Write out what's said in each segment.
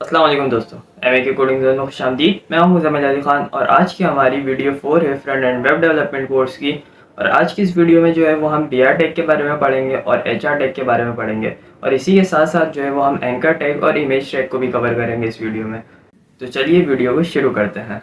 अस्सलाम वालेकुम दोस्तों, एमए के कोडिंग जोन में खुशामदीद। मैं हूं मुज़म्मिल अली खान और आज की हमारी वीडियो 4 है front end web development course की। और आज की इस वीडियो में जो है वो हम बीआर टैग के बारे में पढ़ेंगे और एचआर टैग के बारे में पढ़ेंगे, और इसी के साथ साथ जो है वो हम एंकर टैग और इमेज टैग को भी कवर करेंगे इस वीडियो में। तो चलिए वीडियो को शुरू करते हैं।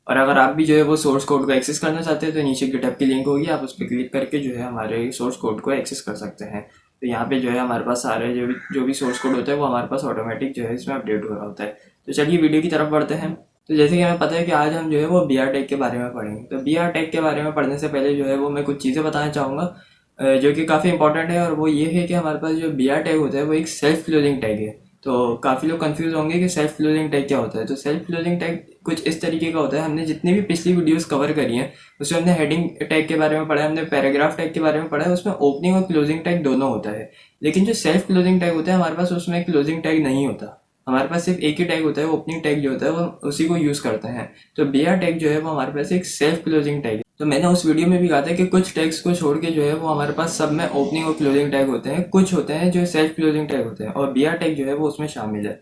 और अगर आप भी जो है वो सोर्स कोड को एक्सेस करना चाहते हैं तो नीचे गिटहब की लिंक होगी, आप उस पर क्लिक करके जो है हमारे सोर्स कोड को एक्सेस कर सकते हैं। तो यहाँ पे जो है हमारे पास सारे जो भी सोर्स कोड होता है वो हमारे पास ऑटोमेटिक जो है इसमें अपडेट हो रहा होता है। तो चलिए वीडियो की तरफ बढ़ते हैं। तो जैसे कि हमें पता है कि आज हम जो है वो बीआर टैग के बारे में पढ़ेंगे। तो बीआर टैग के बारे में पढ़ने से पहले जो है वो मैं कुछ चीज़ें बताना चाहूँगा जो कि काफ़ी इंपॉर्टेंट है, और वो ये है कि हमारे पास जो बीआर टैग होता है वो एक सेल्फ क्लोजिंग टैग है। तो काफ़ी लोग कंफ्यूज होंगे कि सेल्फ क्लोजिंग टैग क्या होता है। तो सेल्फ क्लोजिंग टैग कुछ इस तरीके का होता है। हमने जितनी भी पिछली वीडियोस कवर करी हैं उसमें हमने हेडिंग टैग के बारे में पढ़ा है, हमने पैराग्राफ टैग के बारे में पढ़ा है, उसमें ओपनिंग और क्लोजिंग टैग दोनों होता है। लेकिन जो सेल्फ क्लोजिंग टैग होता है हमारे पास उसमें क्लोजिंग टैग नहीं होता। हमारे पास सिर्फ एक ही टैग होता है, ओपनिंग टैग जो होता है वो उसी को यूज़ करते हैं। तो बीआर टैग जो है वो हमारे पास एक सेल्फ क्लोजिंग टैग है। तो मैंने उस वीडियो में भी कहा था कि कुछ टैग्स को छोड़ के जो है वो हमारे पास सब में ओपनिंग और क्लोजिंग टैग होते हैं, कुछ होते हैं जो सेल्फ क्लोजिंग टैग होते हैं, और बीआर टैग जो है वो उसमें शामिल है।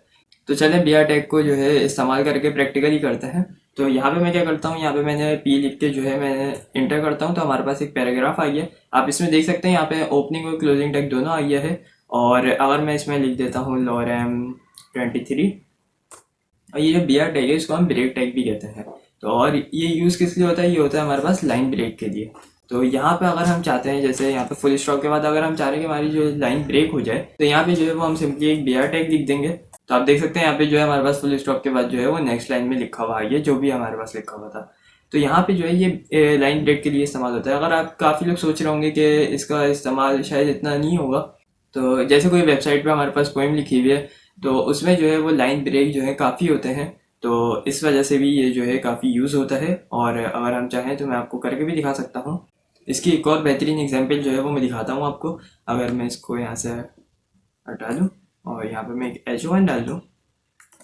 तो चलें बीआर टैग को जो है इस्तेमाल करके प्रैक्टिकली करते हैं। तो यहाँ पे मैं क्या करता हूँ, यहाँ पे मैंने पी लिख के जो है मैंने इंटर करता हूँ, तो हमारे पास एक पैराग्राफ आई है। आप इसमें देख सकते हैं यहाँ पे ओपनिंग और क्लोजिंग टैग दोनों आई है। और अगर मैं इसमें लिख देता हूँ लॉरेम 23, और ये जो बीआर टैग है इसको हम ब्रेक टैग भी कहते हैं। तो और ये यूज़ किस लिए होता है, ये होता है हमारे पास लाइन ब्रेक के लिए। तो यहाँ पे अगर हम चाहते हैं, जैसे यहाँ पे फुल स्टॉप के बाद अगर हम चाह रहे हैं कि हमारी जो लाइन ब्रेक हो जाए, तो यहाँ पे जो है वो हम सिंपली एक बीआर टैग लिख देंगे। तो आप देख सकते हैं यहाँ पे जो है हमारे पास फुल स्टॉप के बाद जो है वो नेक्स्ट लाइन में लिखा हुआ है, ये जो भी हमारे पास लिखा हुआ था। तो यहाँ पे जो है ये लाइन ब्रेक के लिए इस्तेमाल होता है। अगर आप काफ़ी लोग सोच रहे होंगे कि इसका इस्तेमाल शायद इतना नहीं होगा, तो जैसे कोई वेबसाइट पे हमारे पास पोएम लिखी हुई है तो उसमें जो है वो लाइन ब्रेक जो है काफ़ी होते हैं। तो इस वजह से भी ये जो है काफ़ी यूज़ होता है, और अगर हम चाहें तो मैं आपको करके भी दिखा सकता हूँ। इसकी एक और बेहतरीन एग्जांपल जो है वो मैं दिखाता हूँ आपको। अगर मैं इसको यहाँ से हटा दूँ और यहाँ पे मैं एक H1 डाल दूँ,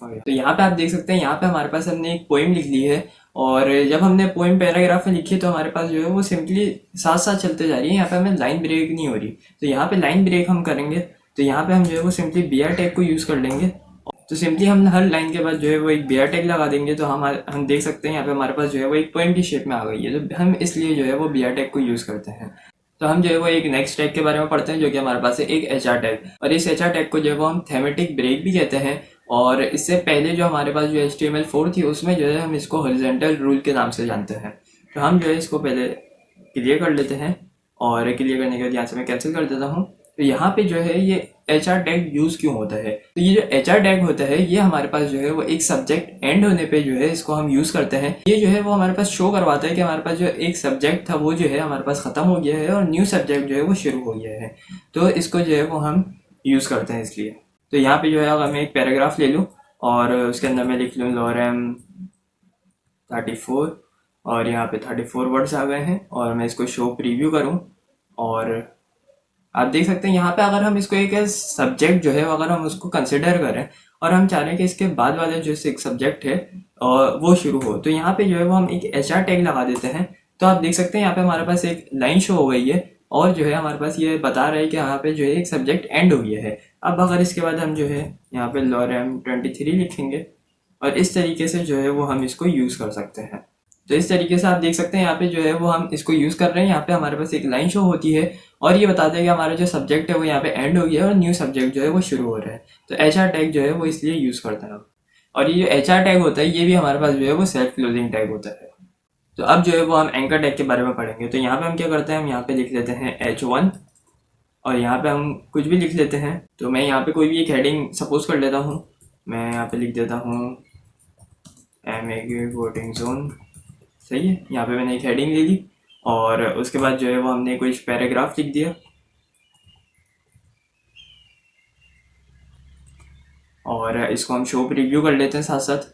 और तो यहाँ पे आप देख सकते हैं यहाँ पे हमारे पास हमने एक पोएम लिख ली है। और जब हमने पोएम पैराग्राफ में लिखी है तो हमारे पास जो है वो सिंपली साथ साथ चलते जा रही है, यहाँ पे हमें लाइन ब्रेक नहीं हो रही। तो यहाँ पे लाइन ब्रेक हम करेंगे तो यहाँ पे हम जो है वो सिंपली बीआर टैग को यूज़ कर लेंगे। तो सिंपली हम हर लाइन के बाद जो है वो एक बीआर टैग लगा देंगे, तो हम देख सकते हैं यहाँ पे हमारे पास जो है वो एक पोएम की शेप में आ गई है। तो हम इसलिए जो है वो बीआर टैग को यूज़ करते हैं। तो हम जो है वो एक नेक्स्ट टैग के बारे में पढ़ते हैं जो कि हमारे पास है एक एचआर टैग। और इस एचआर टैग को जो है वो हम थेमेटिक ब्रेक भी कहते हैं। और इससे पहले जो हमारे पास जो HTML4 थी उसमें जो है हम इसको हॉरिजॉन्टल रूल के नाम से जानते हैं। तो हम जो है इसको पहले क्लियर कर लेते हैं, और क्लियर करने के बाद यहाँ से मैं कैंसिल कर देता हूँ। तो यहाँ पे जो है ये एचआर टैग यूज़ क्यों होता है, तो ये जो एचआर टैग होता है ये हमारे पास जो है वो एक सब्जेक्ट एंड होने पे जो है इसको हम यूज़ करते हैं। ये जो है वो हमारे पास शो करवाता है कि हमारे पास जो एक सब्जेक्ट था वो जो है हमारे पास ख़त्म हो गया है और न्यू सब्जेक्ट जो है वो शुरू हो गया है। तो इसको जो है वो हम यूज़ करते हैं इसलिए। तो यहाँ पे जो है अगर मैं एक पैराग्राफ ले लूँ और उसके अंदर मैं लिख लूँ लॉरेम 34, और यहाँ पे 34 वर्ड्स आ गए हैं, और मैं इसको शो प्रीव्यू करूँ, और आप देख सकते हैं यहाँ पे अगर हम इसको एक सब्जेक्ट जो है अगर हम उसको कंसिडर करें और हम चाह रहे हैं कि इसके बाद वाले जो एक सब्जेक्ट है वो शुरू हो, तो यहाँ पे जो है वो हम एक एचआर टैग लगा देते हैं। तो आप देख सकते हैं यहाँ पे हमारे पास एक लाइन शो हो गई है, और जो है हमारे पास ये बता रहा है कि यहाँ पे जो है एक सब्जेक्ट एंड हो गया है। अब अगर इसके बाद हम जो है यहाँ पे लॉरेम 23 लिखेंगे, और इस तरीके से जो है वो हम इसको यूज़ कर सकते हैं। तो इस तरीके से आप देख सकते हैं यहाँ पे जो है वो हम इसको यूज़ कर रहे हैं। यहाँ पे हमारे पास एक लाइन शो होती है और ये बताता है कि हमारा जो सब्जेक्ट है वो यहाँ पे एंड हो गया है और न्यू सब्जेक्ट जो है वो शुरू हो रहा है। तो एचआर टैग जो है वो इसलिए यूज़ करते हैं। और ये जो एचआर टैग होता है ये भी हमारे पास जो है वो सेल्फ क्लोजिंग टैग होता है। तो अब जो है वो हम एंकर टैग के बारे में पढ़ेंगे। तो यहाँ पे हम क्या करते हैं, हम यहाँ पे लिख लेते हैं H1, और यहाँ पे हम कुछ भी लिख लेते हैं। तो मैं यहाँ पे कोई भी एक हेडिंग सपोज कर लेता हूँ। मैं यहाँ पे लिख देता हूँ एमए के कोडिंग जोन, सही है। यहाँ पे मैंने एक हेडिंग ले ली, और उसके बाद जो है वो हमने कुछ पैराग्राफ लिख दिया, और इसको हम शो प्रीव्यू कर लेते हैं साथ साथ।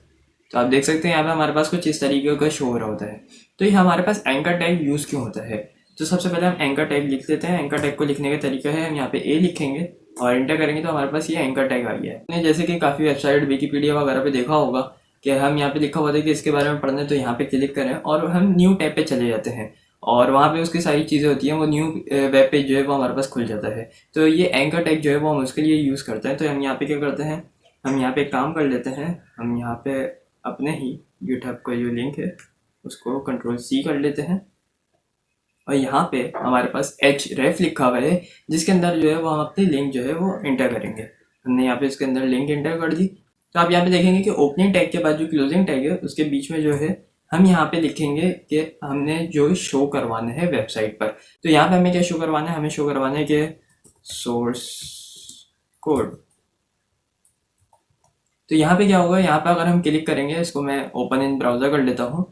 तो आप देख सकते हैं यहाँ पे हमारे पास कुछ इस तरीके का शो हो रहा होता है। तो ये हमारे पास एंकर टैग यूज़ क्यों होता है, तो सबसे पहले हम एंकर टैग लिख लेते हैं। एंकर टैग को लिखने का तरीका है, हम यहाँ पे ए लिखेंगे और इंटर करेंगे तो हमारे पास ये एंकर टैग आ गया है। जैसे कि काफ़ी वेबसाइट विकीपीडिया वगैरह पे देखा होगा कि हम यहाँ पे लिखा हुआ था कि इसके बारे में पढ़ना है तो यहाँ पे क्लिक करें और हम न्यू टैब पे चले जाते हैं और वहाँ पे उसकी सारी चीज़ें होती हैं, वो न्यू वेब पेज जो है वो हमारे पास खुल जाता है। तो ये एंकर टैग जो है वो हम उसके लिए यूज़ करते हैं। तो हम यहाँ पे क्या करते हैं, हम यहाँ पे काम कर लेते हैं, हम यहाँ पे अपने ही गिटहब का जो लिंक है उसको Ctrl+C कर लेते हैं और यहाँ पे हमारे पास href लिखा हुआ है जिसके अंदर जो है वो हम अपनी लिंक जो है वो एंटर करेंगे। हमने यहाँ पे इसके अंदर लिंक एंटर कर दी। तो आप यहाँ पे देखेंगे कि ओपनिंग टैग के बाद जो क्लोजिंग टैग है उसके बीच में जो है हम यहाँ पे लिखेंगे कि हमने जो शो करवाना है वेबसाइट पर। तो यहाँ पे हमें क्या शो करवाना है, हमें शो करवाना है कि सोर्स कोड। तो यहाँ पे क्या होगा, यहाँ पे अगर हम क्लिक करेंगे, इसको मैं ओपन इन ब्राउज़र कर लेता हूँ,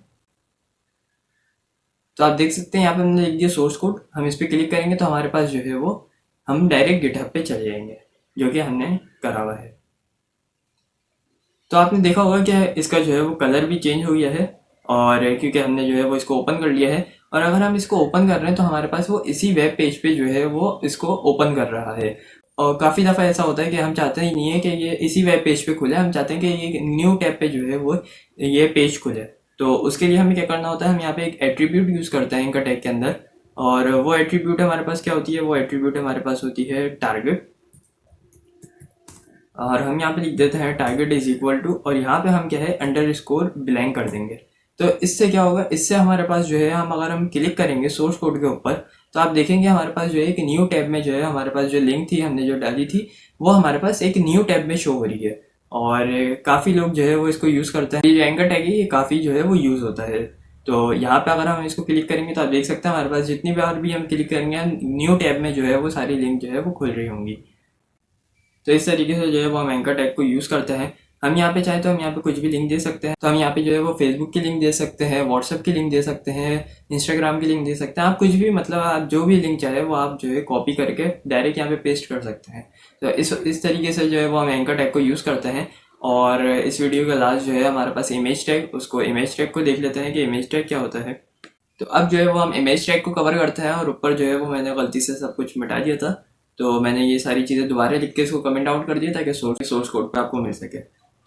तो आप देख सकते हैं यहाँ पे हमने लिख दिया सोर्स कोड। हम इस पर क्लिक करेंगे तो हमारे पास जो है वो हम डायरेक्ट गिटहब पे चले जाएंगे जो कि हमने करा हुआ है। तो आपने देखा होगा कि इसका जो है वो कलर भी चेंज हो गया है और क्योंकि हमने जो है वो इसको ओपन कर लिया है। और अगर हम इसको ओपन कर रहे हैं तो हमारे पास वो इसी वेब पेज पे जो है वो इसको ओपन कर रहा है। और काफ़ी दफ़ा ऐसा होता है कि हम चाहते ही नहीं है कि ये इसी वेब पेज पे खुले, हम चाहते हैं कि ये न्यू टैब पे जो है वो ये पेज खुले। तो उसके लिए हमें क्या करना होता है, हम यहाँ पे एक एट्रीब्यूट यूज़ करते हैं इनका टैग के अंदर और वो एट्रीब्यूट हमारे पास क्या होती है, वो एट्रीब्यूट हमारे पास होती है टारगेट। और हम यहाँ पे लिख देते हैं टारगेट इज इक्वल टू और यहाँ पे हम क्या है अंडरस्कोर ब्लैंक कर देंगे। तो इससे क्या होगा, इससे हमारे पास जो है हम अगर हम क्लिक करेंगे सोर्स कोड के ऊपर तो आप देखेंगे हमारे पास जो है एक न्यू टैब में जो है हमारे पास जो लिंक थी हमने जो डाली थी वो हमारे पास एक न्यू टैब में शो हो रही है। और काफ़ी लोग जो है वो इसको यूज़ करते हैं। ये जो एंकर टैग है ये काफ़ी जो है वो यूज़ होता है। तो यहाँ पे अगर हम इसको क्लिक करेंगे तो आप देख सकते हैं हमारे पास जितनी बार भी हम क्लिक करेंगे न्यू टैब में जो है वो सारी लिंक जो है वो खुल रही होंगी। तो इस तरीके से जो है वो हम एंकर टैग को यूज़ करते हैं। हम यहाँ पे चाहे तो हम यहाँ पे कुछ भी लिंक दे सकते हैं। तो हम यहाँ पे जो है वो फेसबुक की लिंक दे सकते हैं, व्हाट्सएप की लिंक दे सकते हैं, इंस्टाग्राम की लिंक दे सकते हैं। आप कुछ भी मतलब आप जो भी लिंक चाहे वो आप जो है कॉपी करके डायरेक्ट यहाँ पे पेस्ट कर सकते हैं। तो इस तरीके से जो है वो हम एंकर टैग को यूज़ करते हैं। और इस वीडियो का लास्ट जो है हमारे पास इमेज टैग, उसको इमेज टैग को देख लेते हैं कि इमेज टैग क्या होता है। तो अब जो है वो हम इमेज टैग को कवर करते हैं और ऊपर जो है वो मैंने गलती से सब कुछ मिटा दिया था तो मैंने ये सारी चीज़ें दोबारा लिख के इसको कमेंट आउट कर दिया ताकि सोर्स कोड पे आपको मिल सके।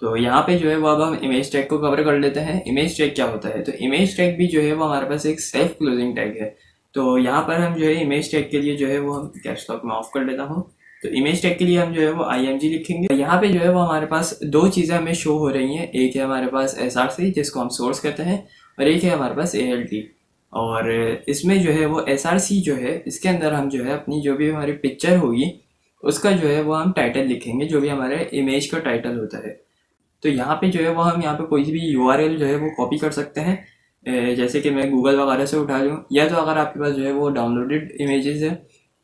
तो यहाँ पे जो है वो अब हम इमेज टैग को कवर कर लेते हैं। इमेज टैग क्या होता है, तो इमेज टैग भी जो है वो हमारे पास एक सेल्फ क्लोजिंग टैग है। तो यहाँ पर हम जो है इमेज टैग के लिए जो है वो हम कैप्स लॉक में ऑफ कर लेता हूँ। तो इमेज टैग के लिए हम जो है वो img लिखेंगे। यहाँ पे जो है वो हमारे पास दो चीज़ें हमें शो हो रही हैं, एक है हमारे पास src जिसको हम सोर्स कहते हैं और एक है हमारे पास alt। और इसमें जो है वो src जो है इसके अंदर हम जो है अपनी जो भी हमारी पिक्चर होगी उसका जो है वो हम टाइटल लिखेंगे, जो भी हमारे इमेज का टाइटल होता है। तो यहाँ पे जो है वो हम यहाँ पे कोई भी URL जो है वो कॉपी कर सकते हैं, जैसे कि मैं गूगल वगैरह से उठा लूँ या तो अगर आपके पास जो है वो डाउनलोडेड इमेजेस है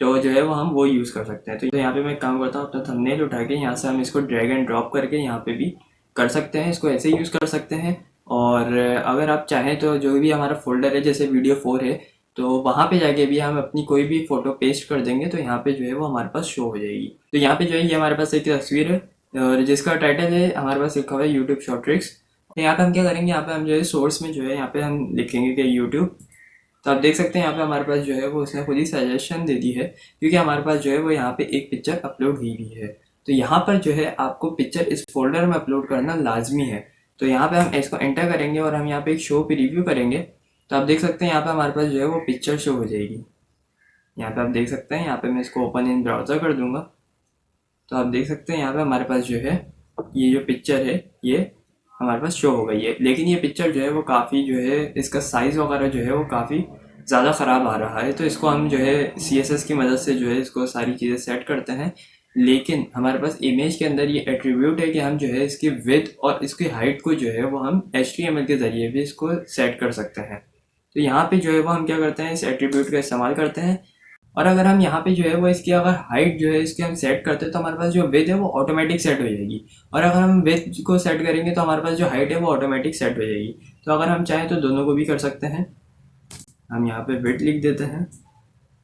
तो जो है वो हम वो यूज़ कर सकते हैं। तो यहाँ पे मैं काम करता हूँ अपना थंबनेल उठा के यहाँ से हम इसको ड्रैग एंड ड्रॉप करके यहाँ पे भी कर सकते हैं, इसको ऐसे यूज़ कर सकते हैं। और अगर आप चाहें तो जो भी हमारा फोल्डर है जैसे वीडियो 4 है तो वहाँ पे जाके भी हम अपनी कोई भी फ़ोटो पेस्ट कर देंगे तो यहाँ पे जो है वो हमारे पास शो हो जाएगी। तो यहाँ पे जो है ये हमारे पास एक तस्वीर है और जिसका टाइटल है हमारे पास लिखा हुआ है यूट्यूब शॉर्ट ट्रिक्स। तो यहाँ पे हम क्या करेंगे, यहाँ पे हम जो है सोर्स में जो है यहाँ पे हम लिखेंगे कि यूट्यूब। तो आप देख सकते हैं यहाँ पे हमारे पास जो है वो उसने खुद ही सजेशन दे दी है क्योंकि हमारे पास जो है वो यहाँ पे एक पिक्चर अपलोड हुई है। तो यहाँ पर जो है आपको पिक्चर इस फोल्डर में अपलोड करना लाजमी है। तो यहाँ पे हम इसको एंटर करेंगे और हम यहाँ पे एक शो पे रिव्यू करेंगे तो आप देख सकते हैं यहाँ पे हमारे पास जो है वो पिक्चर शो हो जाएगी। यहाँ पे आप देख सकते हैं, यहाँ पे मैं इसको ओपन इन ब्राउज़र कर दूंगा तो आप देख सकते हैं यहाँ पे हमारे पास जो है ये जो पिक्चर है ये हमारे पास शो हो गई है। लेकिन ये पिक्चर जो है वो काफ़ी जो है इसका साइज़ वगैरह जो है वो काफ़ी ज़्यादा ख़राब आ रहा है। तो इसको हम जो है CSS की मदद से जो है इसको सारी चीज़ें सेट करते हैं। लेकिन हमारे पास इमेज के अंदर ये एट्रीब्यूट है कि हम जो है इसकी विड्थ और इसकी हाइट को जो है वो हम HTML के ज़रिए भी इसको सेट कर सकते हैं। तो यहाँ पे जो है वो हम क्या करते हैं, इस एट्रीब्यूट का इस्तेमाल करते हैं। और अगर हम यहाँ पे जो है वो इसकी अगर हाइट जो है इसकी हम सेट करते हैं तो हमारे पास जो विड्थ है वो ऑटोमेटिक सेट हो जाएगी। और अगर हम विड्थ को सेट करेंगे तो हमारे पास जो हाइट है वो ऑटोमेटिक सेट हो जाएगी। तो अगर हम चाहें तो दोनों को भी कर सकते हैं। हम यहाँ पे विड्थ लिख देते हैं।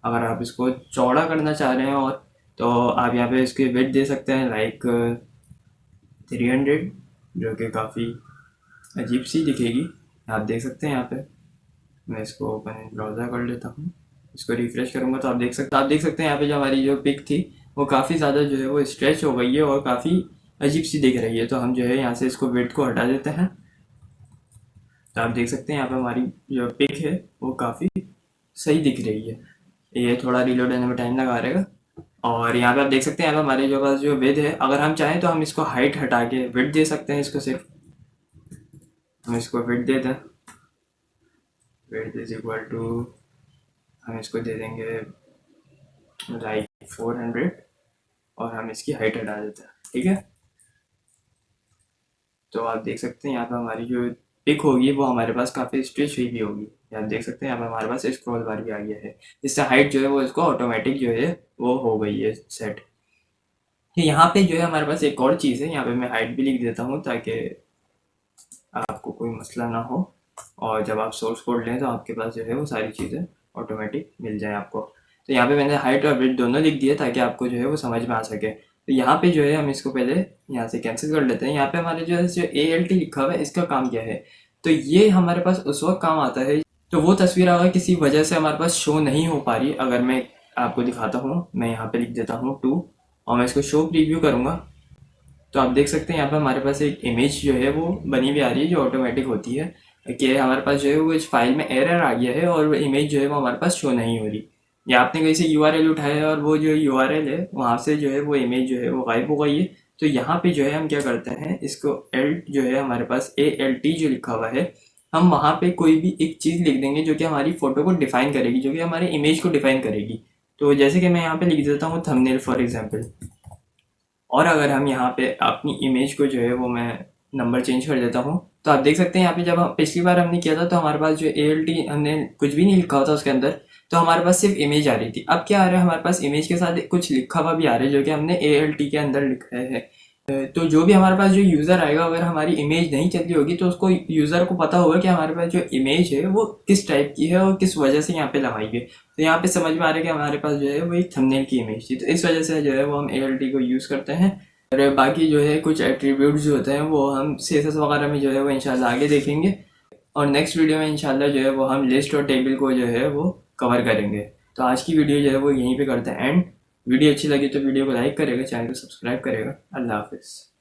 अगर आप इसको चौड़ा करना चाह रहे हैं और तो आप यहाँ पे इसकी विड्थ दे सकते हैं लाइक 300, जो कि काफ़ी अजीब सी दिखेगी। आप देख सकते हैं यहाँ पे मैं इसको ओपन ब्राउज़र कर लेता हूँ, इसको रिफ्रेश करूँगा तो आप देख सकते हैं यहाँ पे जो हमारी जो पिक थी वो काफ़ी ज़्यादा जो है वो स्ट्रेच हो गई है और काफ़ी अजीब सी दिख रही है। तो हम जो है यहाँ से इसको विड्थ को हटा देते हैं तो आप देख सकते हैं यहाँ पे हमारी जो पिक है वो काफ़ी सही दिख रही है। ये थोड़ा रिलोड होने में टाइम लगा रहेगा। और यहाँ पे आप देख सकते हैं यहाँ पे हमारे जो पास जो विड्थ है, अगर हम चाहें तो हम इसको हाइट हटा के विड्थ दे सकते हैं। इसको सिर्फ हम इसको विड्थ दे दें, विड्थ इज इक्वल टू, हम इसको दे देंगे लाइक 400 और हम इसकी हाइट हटा देते हैं। ठीक है, तो आप देख सकते हैं यहाँ पे हमारी जो पिक होगी वो हमारे पास काफ़ी स्ट्रेच हुई भी होगी। आप देख सकते हैं यहाँ पे हमारे पास स्क्रॉल बार भी आ गया है। इससे हाइट जो है वो इसको ऑटोमेटिक जो है वो हो गई है सेट। तो यहाँ पे जो है हमारे पास एक और चीज़ है, यहाँ पे मैं हाइट भी लिख देता हूँ ताकि आपको कोई मसला ना हो, और जब आप सोर्स कोड लें तो आपके पास जो है वो सारी चीज़ें ऑटोमेटिक मिल जाए आपको। तो यहाँ पे मैंने हाइट और विड्थ दोनों लिख दिया ताकि आपको जो है वो समझ में आ सके। तो यहाँ पे जो है हम इसको पहले यहाँ से कैंसिल कर लेते हैं। यहाँ पे हमारे जो है जो ALT लिखा हुआ है इसका काम क्या है, तो ये हमारे पास उस वक्त काम आता है तो वो तस्वीर अगर किसी वजह से हमारे पास शो नहीं हो पा रही, अगर मैं आपको दिखाता हूँ, मैं यहाँ पे लिख देता हूँ 2 और मैं इसको शो प्रीव्यू करूँगा, तो आप देख सकते हैं यहाँ पर हमारे पास एक इमेज जो है वो बनी हुई आ रही है जो ऑटोमेटिक होती है कि हमारे पास जो है वो इस फाइल में एरर आ गया है और वो इमेज जो है वो हमारे पास शो नहीं हो रही, या आपने कहीं से URL उठाया है और वो जो URL है वहाँ से जो है वो इमेज जो है वो गायब हो गई है। तो यहाँ पे जो है हम क्या करते हैं, इसको एल्ट जो है हमारे पास ALT जो लिखा हुआ है, हम वहाँ पे कोई भी एक चीज़ लिख देंगे जो कि हमारी फ़ोटो को डिफ़ाइन करेगी, जो कि हमारे इमेज को डिफ़ाइन करेगी। तो जैसे कि मैं यहाँ पे लिख देता हूँ थंबनेल फॉर एग्जांपल, और अगर हम यहाँ पे अपनी इमेज को जो है वो मैं नंबर चेंज कर देता हूँ, तो आप देख सकते हैं यहाँ पे जब हम पिछली बार हमने किया था तो हमारे पास जो ALT हमने कुछ भी नहीं लिखा होता उसके अंदर, तो हमारे पास सिर्फ इमेज आ रही थी। अब क्या आ रहा है, हमारे पास इमेज के साथ कुछ लिखा हुआ भी आ रहा है जो कि हमने ALT के अंदर लिखा है। तो जो भी हमारे पास जो यूज़र आएगा, अगर हमारी इमेज नहीं चल रही होगी तो उसको यूज़र को पता होगा कि हमारे पास जो इमेज है वो किस टाइप की है और किस वजह से यहाँ पे लगाई है। तो यहाँ पे समझ में आ रहा है कि हमारे पास जो है वो एक थंबनेल की इमेज थी, तो इस वजह से जो है वो हम ALT को यूज़ करते हैं। और बाकी जो है कुछ एट्रीब्यूट्स जो होते हैं वो हम CSS वगैरह में जो है वो इंशाल्लाह आगे देखेंगे, और नेक्स्ट वीडियो में इंशाल्लाह जो है वो हम लिस्ट और टेबल को जो है वो कवर करेंगे। तो आज की वीडियो जो है वो यहीं पे करते हैं एंड। वीडियो अच्छी लगी तो वीडियो को लाइक करेगा, चैनल को सब्सक्राइब करेगा। अल्लाह हाफिज़।